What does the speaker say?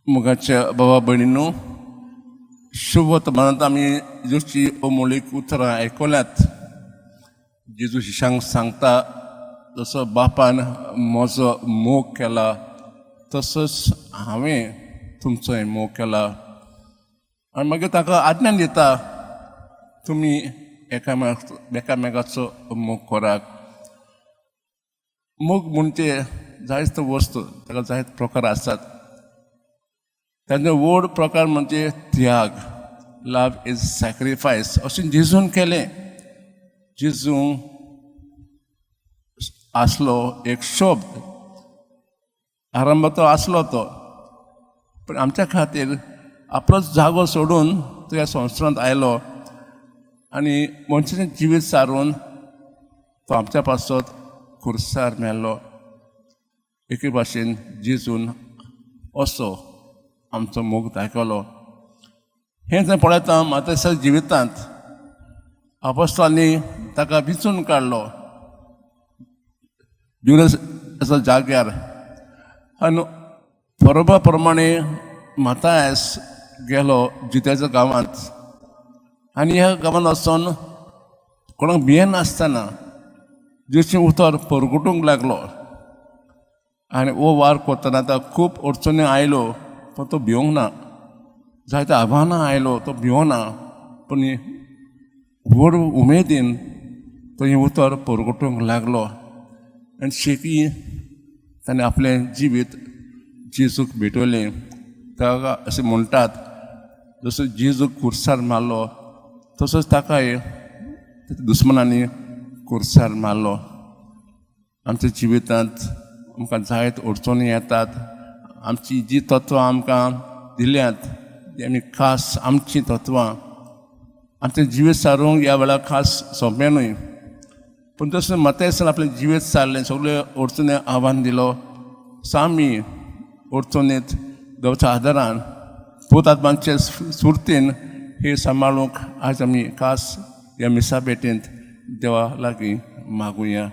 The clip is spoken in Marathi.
मुगाच्या बाबा भयणींनो, शुभ वर्तमानांत आमी जेजूची अमोलीक उतरां आयकल्यात. जेजू शिश्यांक सांगता, जसो बापान म्हजो मोग केला तसोच हांवें तुमचोय मोग केला. आनी मागीर ताका आज्ञा दिता, तुमी एकामेकाचो मोग करात. मोग म्हणजे जायत वस्तू, ताका जायत प्रकार आसात. ताचे व्हड प्रकार म्हणजे त्याग. लव इज सॅक्रिफायस अशें जेजून केलें. जेजू आसलो एक शब्द, आरंभाचो आसलो तो, पण आमच्या खातीर आपलोच जागो सोडून तो ह्या संवसारांत आयलो आनी मनशाचें जिवीत सारून तो आमच्या पासत खुर्सार मेळ्ळो. एके भाशेन जेजून असो आमचो मोग दाखयलो. हें जर पळयता मातशें जिवितांत अपोस्तलांनी ताका विचून काडलो जुदासाच्या जाग्यार. आनी बरोबा प्रमाणे मातायस गेलो जुद्याच्या गांवांत आनी ह्या गांवांत वचून कोणाक भियेनासतना जेचें उतर परगटूंक लागलो. आनी हो वार करतना आतां खूब अडचणी आयल्यो, पूण तो भिवंक ना. जायते आव्हानां आयलो, तो भिवना. पूण व्हड उमेदीन तो हें उतर परगटूंक लागलो. आनी शेवटी ताणें आपलें जिवीत जेजूक भेटयलें. ताका अशें म्हणटात, जसो जेजूक खुर्सार मारलो तसोच ताकाय दुस्मनांनी खुर्सार मारलो. आमच्या जिवितांत आमकां जायत अडचणी येतात. आमची जी तत्वां आमकां दिल्यात ती आमी खास आमची तत्वां आमचें जिवीत सारूंक ह्या वेळार खास सोंपें न्हय. पूण तशें मतेसान आपलें जिवीत सारलें, सगळे अडचणी आव्हान दिलो. आमी अडचणींत देवाच्या आदारान भूत आत्मांचे सुरतेन हे सांबाळूंक आज आमी खास ह्या मिसा भेटेंत देवा लागीं मागुया.